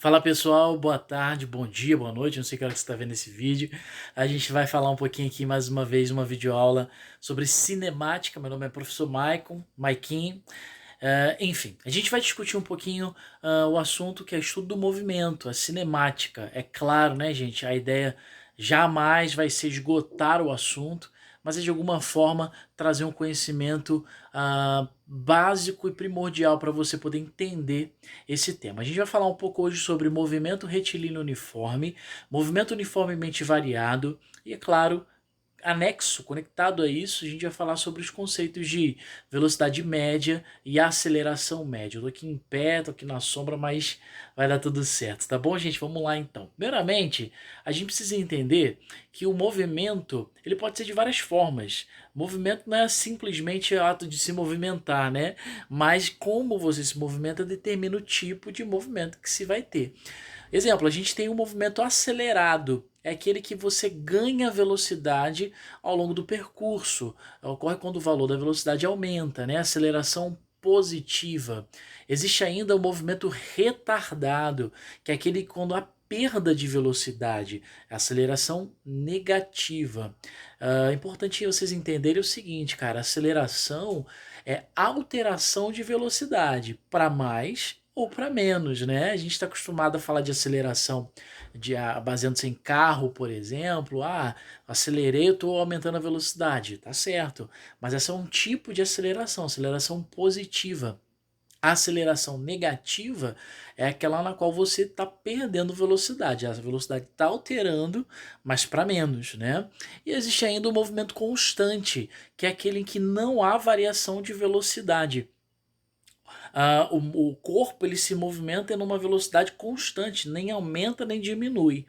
Fala pessoal, boa tarde, bom dia, boa noite, não sei que hora que você está vendo esse vídeo. A gente vai falar um pouquinho aqui mais uma vez, uma videoaula sobre cinemática. Meu nome é professor Maikin. Enfim, a gente vai discutir um pouquinho o assunto que é estudo do movimento, a cinemática. É claro, né, gente? A ideia jamais vai ser esgotar o assunto, mas é de alguma forma trazer um conhecimento básico e primordial para você poder entender esse tema. A gente vai falar um pouco hoje sobre movimento retilíneo uniforme, movimento uniformemente variado e, é claro, anexo, conectado a isso, a gente vai falar sobre os conceitos de velocidade média e aceleração média. Eu tô aqui em pé, tô aqui na sombra, mas vai dar tudo certo, tá bom, gente? Vamos lá então. Primeiramente, a gente precisa entender que o movimento, ele pode ser de várias formas. Movimento não é simplesmente o ato de se movimentar, né? Mas como você se movimenta determina o tipo de movimento que se vai ter. Exemplo, a gente tem um movimento acelerado. É aquele que você ganha velocidade ao longo do percurso. Ocorre quando o valor da velocidade aumenta, né? Aceleração positiva. Existe ainda o movimento retardado, que é aquele quando há perda de velocidade, aceleração negativa. É importante vocês entenderem o seguinte, cara, aceleração é alteração de velocidade para mais ou para menos, né? A gente está acostumado a falar de aceleração baseando-se em carro, por exemplo. Acelerei, eu estou aumentando a velocidade, tá certo? Mas essa é um tipo de aceleração, aceleração positiva. A aceleração negativa é aquela na qual você está perdendo velocidade. A velocidade está alterando, mas para menos, né? E existe ainda o movimento constante, que é aquele em que não há variação de velocidade. O corpo ele se movimenta em uma velocidade constante, nem aumenta nem diminui.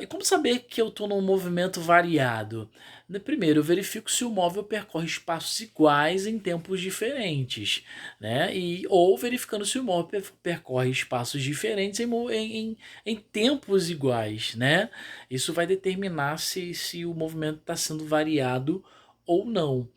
E como saber que eu estou num movimento variado? Primeiro, eu verifico se o móvel percorre espaços iguais em tempos diferentes, né? Ou verificando se o móvel percorre espaços diferentes em tempos iguais, né? Isso vai determinar se o movimento está sendo variado ou não.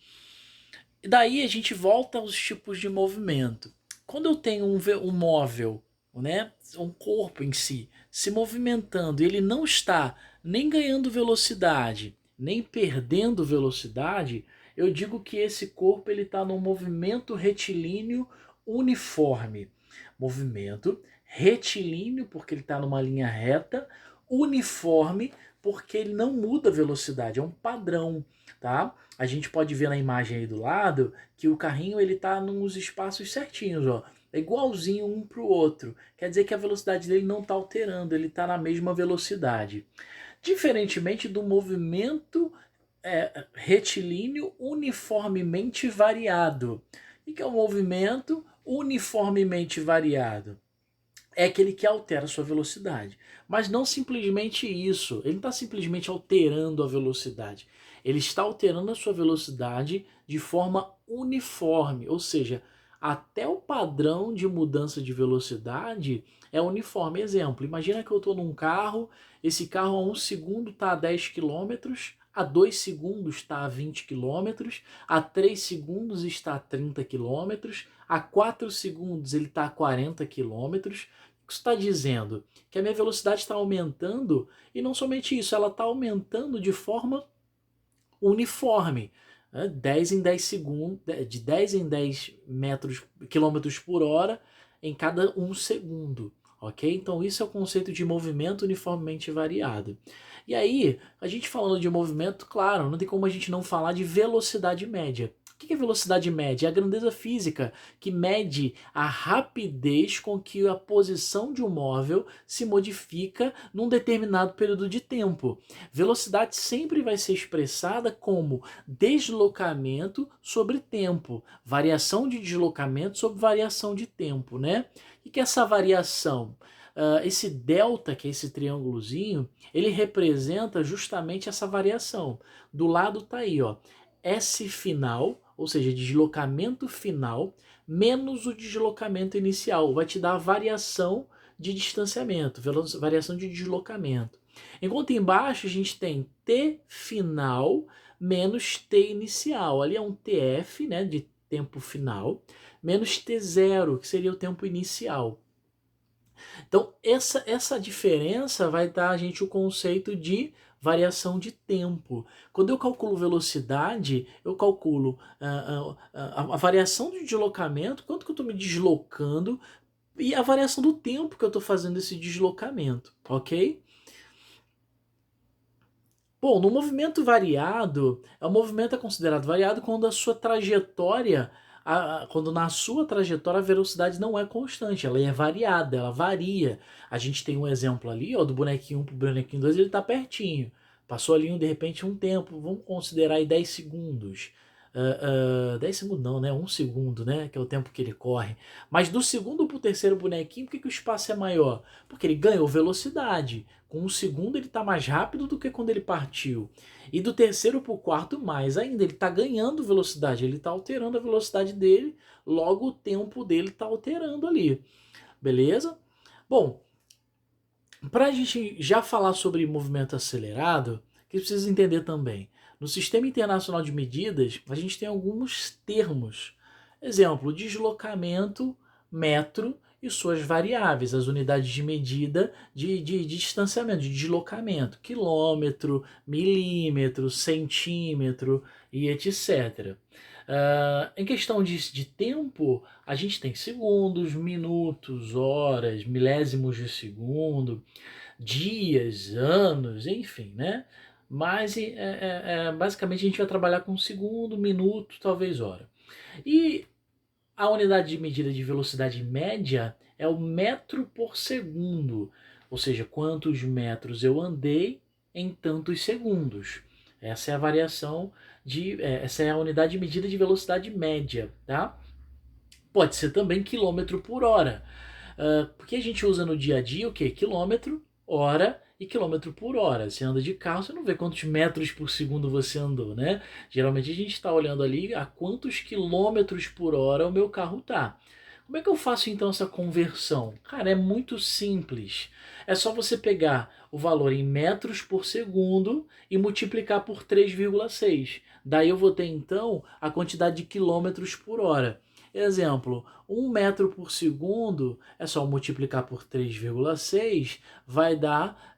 E daí a gente volta aos tipos de movimento. Quando eu tenho um móvel, né, um corpo em si, se movimentando, ele não está nem ganhando velocidade, nem perdendo velocidade, eu digo que esse corpo ele está num movimento retilíneo uniforme. Movimento retilíneo, porque ele está numa linha reta, uniforme, porque ele não muda a velocidade, é um padrão, tá? A gente pode ver na imagem aí do lado que o carrinho ele tá nos espaços certinhos, ó. É igualzinho um para o outro. Quer dizer que a velocidade dele não está alterando, ele está na mesma velocidade. Diferentemente do movimento retilíneo uniformemente variado. O que é o movimento uniformemente variado? É aquele que altera a sua velocidade. Mas não simplesmente isso. Ele não está simplesmente alterando a velocidade. Ele está alterando a sua velocidade de forma uniforme. Ou seja, até o padrão de mudança de velocidade é uniforme. Exemplo, imagina que eu estou num carro, esse carro a 1 segundo está a 10 quilômetros, a 2 segundos está a 20 quilômetros, a 3 segundos está a 30 quilômetros, a 4 segundos ele está a 40 quilômetros. O que isso está dizendo? Que a minha velocidade está aumentando e não somente isso, ela está aumentando de forma uniforme. 10 em 10 segundos, de 10 em 10 quilômetros por hora em cada 1 segundo. Ok? Então isso é o conceito de movimento uniformemente variado. E aí, a gente falando de movimento, claro, não tem como a gente não falar de velocidade média. O que é velocidade média? É a grandeza física que mede a rapidez com que a posição de um móvel se modifica num determinado período de tempo. Velocidade sempre vai ser expressada como deslocamento sobre tempo, variação de deslocamento sobre variação de tempo, né? O que é essa variação? Esse delta, que é esse triângulozinho, ele representa justamente essa variação. Do lado tá aí, ó, S final, ou seja, deslocamento final, menos o deslocamento inicial. Vai te dar a variação de distanciamento, variação de deslocamento. Enquanto embaixo a gente tem T final menos T inicial. Ali é um TF, né, de tempo final, menos T0, que seria o tempo inicial. Então, essa diferença vai dar a gente o conceito de variação de tempo. Quando eu calculo velocidade, eu calculo a variação de deslocamento, quanto que eu estou me deslocando, e a variação do tempo que eu estou fazendo esse deslocamento, ok? Bom, no movimento variado, o movimento é considerado variado quando a sua trajetória, quando na sua trajetória a velocidade não é constante, ela é variada, ela varia. A gente tem um exemplo ali, ó, do bonequinho 1 para o bonequinho 2, ele está pertinho. Passou ali, de repente, um tempo, vamos considerar aí 10 segundos. 10 segundos não, né? 1 segundo, né? Que é o tempo que ele corre. Mas do segundo para o terceiro bonequinho, por que o espaço é maior? Porque ele ganhou velocidade. Com 1 segundo ele está mais rápido do que quando ele partiu. E do terceiro para o quarto, mais ainda. Ele está ganhando velocidade, ele está alterando a velocidade dele, logo o tempo dele está alterando ali. Beleza? Bom, para a gente já falar sobre movimento acelerado, que precisa entender também. No Sistema Internacional de Medidas, a gente tem alguns termos. Exemplo, deslocamento, metro e suas variáveis, as unidades de medida de distanciamento, de deslocamento, quilômetro, milímetro, centímetro e etc. Em questão de tempo, a gente tem segundos, minutos, horas, milésimos de segundo, dias, anos, enfim, né? Mas basicamente a gente vai trabalhar com segundo, minuto, talvez hora. E a unidade de medida de velocidade média é o metro por segundo, ou seja, quantos metros eu andei em tantos segundos. Essa é a variação essa é a unidade de medida de velocidade média, tá? Pode ser também quilômetro por hora. Porque a gente usa no dia a dia o quê? Quilômetro, hora e quilômetro por hora. Você anda de carro, você não vê quantos metros por segundo você andou, né? Geralmente a gente está olhando ali a quantos quilômetros por hora o meu carro tá. Como é que eu faço então essa conversão? Cara, é muito simples. É só você pegar o valor em metros por segundo e multiplicar por 3,6. Daí eu vou ter então a quantidade de quilômetros por hora. Exemplo, 1 metro por segundo é só multiplicar por 3,6, vai dar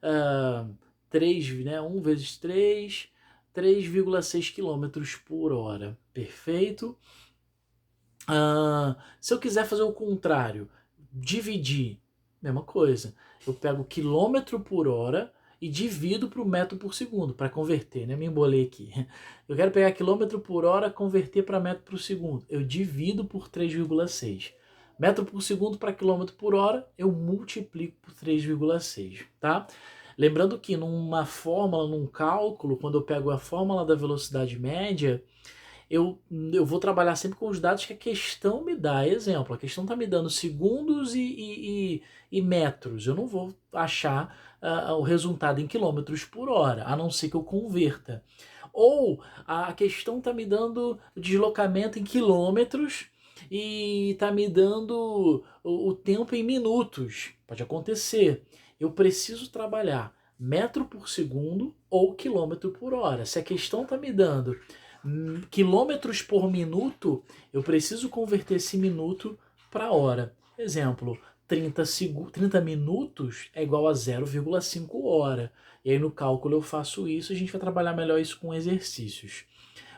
3, né? 1 vezes 3, 3,6 quilômetros por hora. Perfeito? Se eu quiser fazer o contrário, dividir, mesma coisa. Eu pego quilômetro por hora e divido para o metro por segundo, para converter, né? Me embolei aqui. Eu quero pegar quilômetro por hora, converter para metro por segundo. Eu divido por 3,6. Metro por segundo para quilômetro por hora, eu multiplico por 3,6, tá? Lembrando que numa fórmula, num cálculo, quando eu pego a fórmula da velocidade média, eu vou trabalhar sempre com os dados que a questão me dá. Exemplo, a questão está me dando segundos e metros. Eu não vou achar o resultado em quilômetros por hora, a não ser que eu converta. Ou a questão está me dando deslocamento em quilômetros e está me dando o tempo em minutos. Pode acontecer. Eu preciso trabalhar metro por segundo ou quilômetro por hora. Se a questão está me dando quilômetros por minuto, eu preciso converter esse minuto para hora. Exemplo, 30 minutos é igual a 0,5 hora. E aí no cálculo eu faço isso, a gente vai trabalhar melhor isso com exercícios.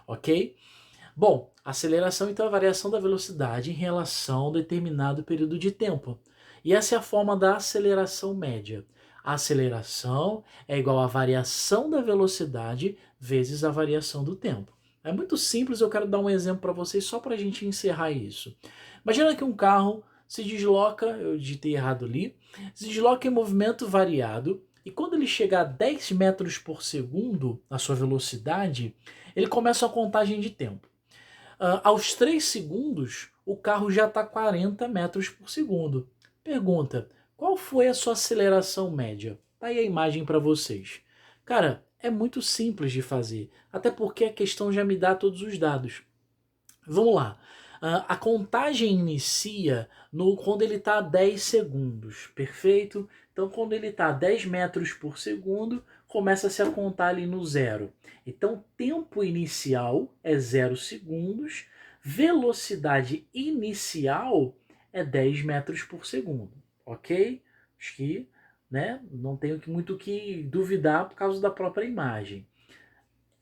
Ok? Bom, aceleração então é a variação da velocidade em relação a um determinado período de tempo. E essa é a forma da aceleração média. A aceleração é igual à variação da velocidade vezes a variação do tempo. É muito simples, eu quero dar um exemplo para vocês só para a gente encerrar isso. Imagina que um carro se desloca, eu digitei errado ali, se desloca em movimento variado e quando ele chegar a 10 metros por segundo, a sua velocidade, ele começa a contagem de tempo. Aos 3 segundos, o carro já está 40 metros por segundo. Pergunta, qual foi a sua aceleração média? Tá aí a imagem para vocês. Cara, é muito simples de fazer, até porque a questão já me dá todos os dados. Vamos lá. A contagem inicia quando ele está a 10 segundos, perfeito? Então, quando ele está a 10 metros por segundo, começa-se a contar ali no zero. Então, tempo inicial é 0 segundos, velocidade inicial é 10 metros por segundo, ok? Acho que, né, não tenho muito o que duvidar por causa da própria imagem.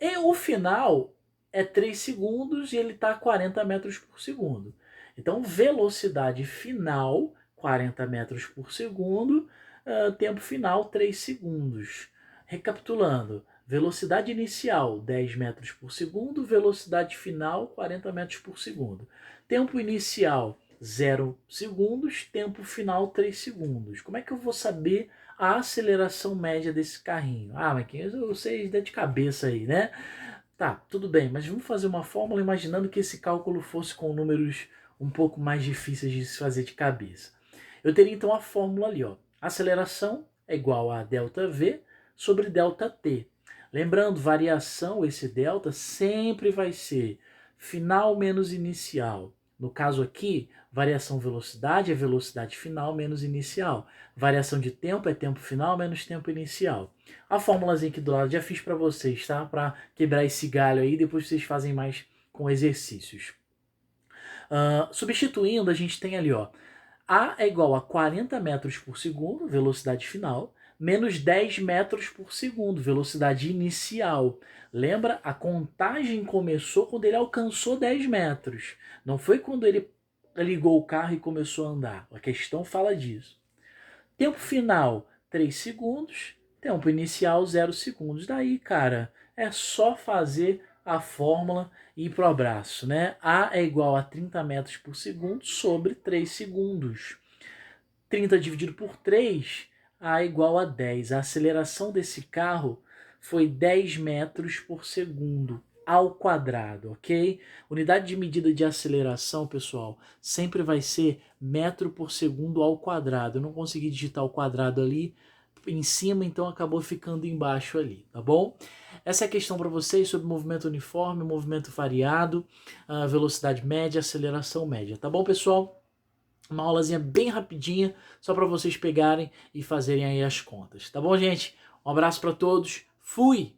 E o final é 3 segundos e ele está a 40 metros por segundo. Então, velocidade final, 40 metros por segundo, tempo final, 3 segundos. Recapitulando, velocidade inicial, 10 metros por segundo, velocidade final, 40 metros por segundo. Tempo inicial, 0 segundos, tempo final, 3 segundos. Como é que eu vou saber a aceleração média desse carrinho? Ah, mas eu sei de cabeça aí, né? Tá, tudo bem, mas vamos fazer uma fórmula imaginando que esse cálculo fosse com números um pouco mais difíceis de se fazer de cabeça. Eu teria então a fórmula ali, ó. Aceleração é igual a ΔV sobre ΔT. Lembrando, variação, esse delta sempre vai ser final menos inicial. No caso aqui, variação velocidade é velocidade final menos inicial. Variação de tempo é tempo final menos tempo inicial. A fórmulazinha aqui do lado já fiz para vocês, tá? Para quebrar esse galho aí, depois vocês fazem mais com exercícios. Substituindo, a gente tem ali, ó, A é igual a 40 metros por segundo, velocidade final, menos 10 metros por segundo, velocidade inicial. Lembra? A contagem começou quando ele alcançou 10 metros. Não foi quando ele ligou o carro e começou a andar. A questão fala disso. Tempo final, 3 segundos. Tempo inicial, 0 segundos. Daí, cara, é só fazer a fórmula e ir pro abraço, né? A é igual a 30 metros por segundo sobre 3 segundos. 30 dividido por 3, A é igual a 10. A aceleração desse carro foi 10 metros por segundo ao quadrado, ok? Unidade de medida de aceleração, pessoal, sempre vai ser metro por segundo ao quadrado. Eu não consegui digitar o quadrado ali em cima, então acabou ficando embaixo ali, tá bom? Essa é a questão para vocês sobre movimento uniforme, movimento variado, velocidade média, aceleração média, tá bom, pessoal? Uma aulazinha bem rapidinha, só para vocês pegarem e fazerem aí as contas, tá bom, gente? Um abraço para todos, fui!